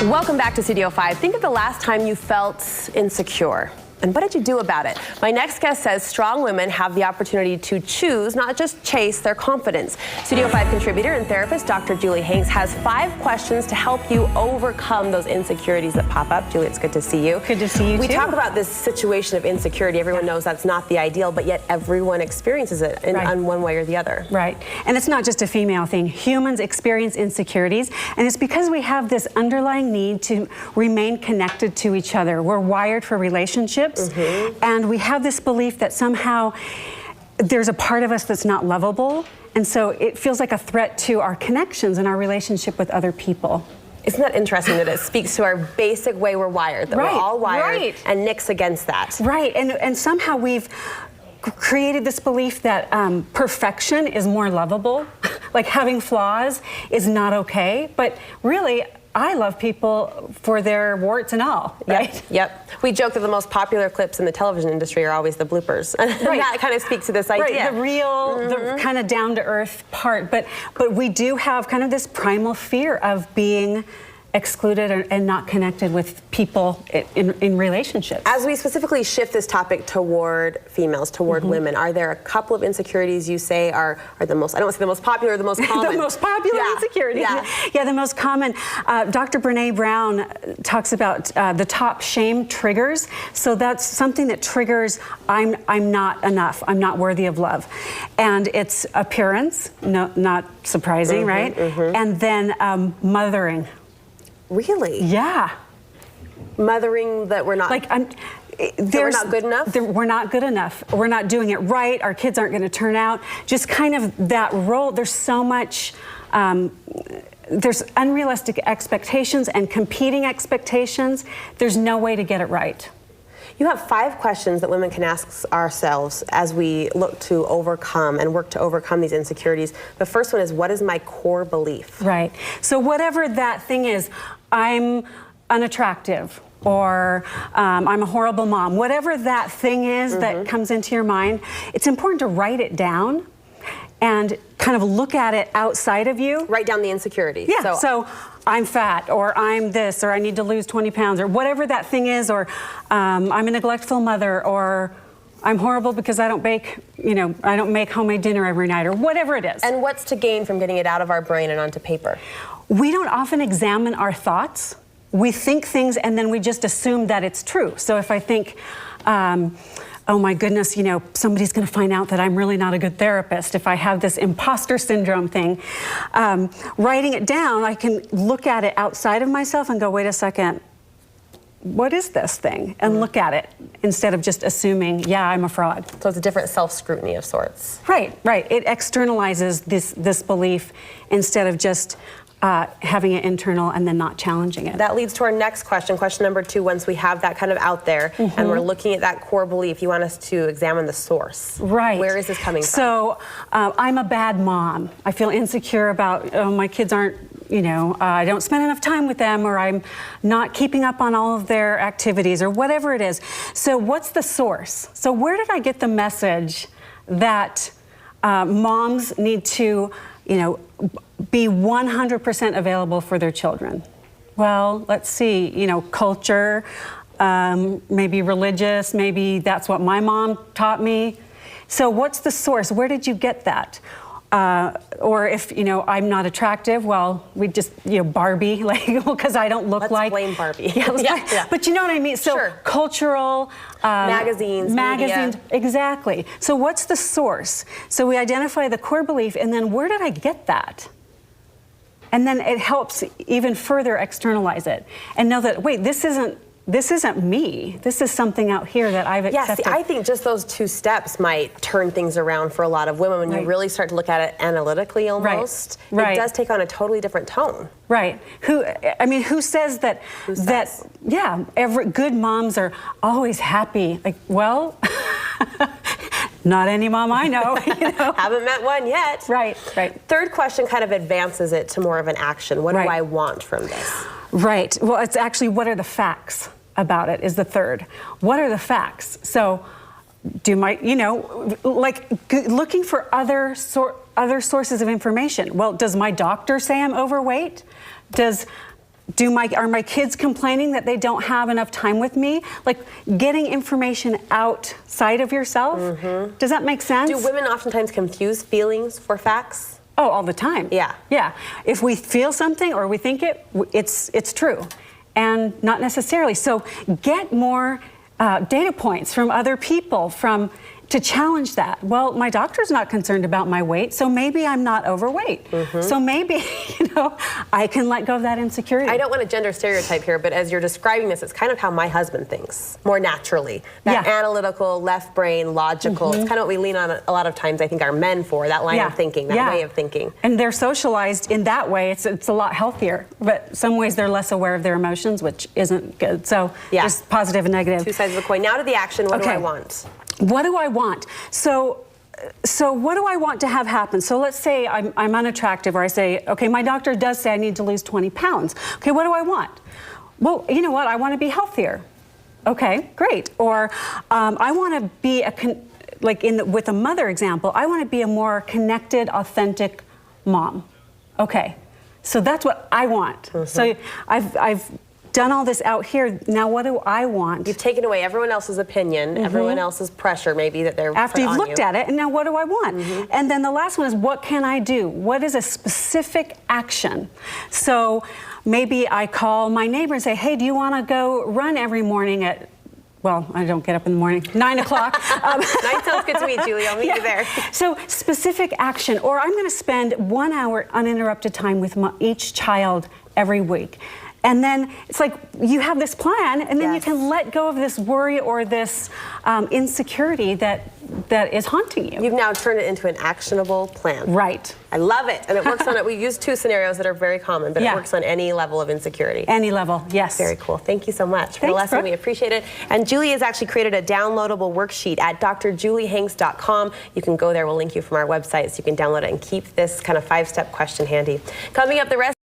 Welcome back to Studio 5. Think of the last time you felt insecure. And what did you do about it? My next guest says strong women have the opportunity to choose, not just chase, their confidence. Studio 5 contributor and therapist Dr. Julie Hanks has 5 questions to help you overcome those insecurities that pop up. Julie, it's good to see you. Good to see you too. We talk about this situation of insecurity. Everyone knows that's not the ideal, but yet everyone experiences it in one way or the other. Right. And it's not just a female thing. Humans experience insecurities, and it's because we have this underlying need to remain connected to each other. We're wired for relationships. And we have this belief that somehow there's a part of us that's not lovable, and so it feels like a threat to our connections and our relationship with other people. Isn't that interesting that it speaks to our basic way we're wired, that we're all wired, and Nick's against that. Right, and somehow we've created this belief that perfection is more lovable, like having flaws is not okay, but really, I love people for their warts and all, right? Yep. We joke that the most popular clips in the television industry are always the bloopers. And that kind of speaks to this idea. Right, the real, the kind of down-to-earth part. But we do have kind of this primal fear of being excluded and not connected with people in relationships. As we specifically shift this topic toward females, toward women, are there a couple of insecurities you say are the most, I don't want to say the most popular, the most common? The most popular insecurities. Yeah, the most common. Dr. Brene Brown talks about the top shame triggers. So that's something that triggers, I'm not enough, I'm not worthy of love. And it's appearance, not surprising, right? And then mothering. Really? Yeah. Mothering that we're not... Like, we're not good enough? We're not good enough. We're not doing it right. Our kids aren't going to turn out. Just kind of that role. There's so much... there's unrealistic expectations and competing expectations. There's no way to get it right. You have 5 questions that women can ask ourselves as we look to overcome and work to overcome these insecurities. The first one is, what is my core belief? Right. So whatever that thing is, I'm unattractive, or I'm a horrible mom, whatever that thing is that comes into your mind, it's important to write it down and kind of look at it outside of you. Write down the insecurity. Yeah, so I'm fat, or I'm this, or I need to lose 20 pounds, or whatever that thing is, or I'm a neglectful mother, or I'm horrible because I don't bake, I don't make homemade dinner every night, or whatever it is. And what's to gain from getting it out of our brain and onto paper? We don't often examine our thoughts. We think things and then we just assume that it's true. So if I think, oh my goodness, somebody's going to find out that I'm really not a good therapist. If I have this imposter syndrome thing, writing it down, I can look at it outside of myself and go, wait a second, what is this thing? And look at it instead of just assuming, yeah, I'm a fraud. So it's a different self-scrutiny of sorts. Right. It externalizes this belief instead of just having it internal and then not challenging it. That leads to our next question, question number 2. Once we have that kind of out there and we're looking at that core belief, you want us to examine the source. Right. Where is this coming from? So I'm a bad mom. I feel insecure about, my kids aren't, I don't spend enough time with them, or I'm not keeping up on all of their activities, or whatever it is. So what's the source? So where did I get the message that moms need to, be 100% available for their children? Well, let's see, culture, maybe religious, maybe that's what my mom taught me. So what's the source? Where did you get that? Or if, I'm not attractive, well, we just, Barbie, because I don't look like... Let's blame Barbie. Yeah. But you know what I mean? So cultural... magazines, media. Exactly. So what's the source? So we identify the core belief, and then where did I get that? And then it helps even further externalize it and know that, wait, this isn't me. This is something out here that I've accepted. Yeah, see, I think just those 2 steps might turn things around for a lot of women when you really start to look at it analytically almost. It does take on a totally different tone. Right. Who says that? Who says? Every good moms are always happy. Like, well, not any mom I know. Haven't met one yet. Right. Third question kind of advances it to more of an action. What do I want from this? Right. Well, it's actually, what are the facts about it is the third. What are the facts? So looking for other sources of information. Well, does my doctor say I'm overweight? Does Are my kids complaining that they don't have enough time with me? Like getting information outside of yourself. Does that make sense? Do women oftentimes confuse feelings for facts? Oh, all the time. Yeah. Yeah. If we feel something or we think it's true, and not necessarily. So get more data points from other people to challenge that. Well, my doctor's not concerned about my weight, so maybe I'm not overweight. So maybe, I can let go of that insecurity. I don't want to gender stereotype here, but as you're describing this, it's kind of how my husband thinks, more naturally. That analytical, left brain, logical. It's kind of what we lean on a lot of times, I think, our men for, that line of thinking, that way of thinking. And they're socialized in that way. It's a lot healthier, but some ways they're less aware of their emotions, which isn't good. So just positive and negative. Two sides of the coin. Now to the action, what do I want? What do I want? So what do I want to have happen? So let's say I'm unattractive, or I say, okay, my doctor does say I need to lose 20 pounds. Okay, what do I want? Well, you know what? I want to be healthier. Okay, great. Or I want to be with a mother example, I want to be a more connected, authentic mom. Okay, so that's what I want. So I've done all this out here. Now what do I want? You've taken away everyone else's opinion, everyone else's pressure maybe that they're after you've looked at it, and now what do I want? And then the last one is, what can I do? What is a specific action? So maybe I call my neighbor and say, hey, do you want to go run every morning at, well, I don't get up in the morning, 9 o'clock. 9 sounds good to me, Julie. I'll meet you there. So specific action, or I'm going to spend 1 hour uninterrupted time with each child every week. And then it's like you have this plan, and then you can let go of this worry or this insecurity that is haunting you. You've now turned it into an actionable plan. Right. I love it. And it works on it. We use 2 scenarios that are very common, but it works on any level of insecurity. Any level, yes. Very cool. Thank you so much for the lesson. We appreciate it. And Julie has actually created a downloadable worksheet at drjuliehanks.com. You can go there. We'll link you from our website so you can download it and keep this kind of 5-step question handy. Coming up, the rest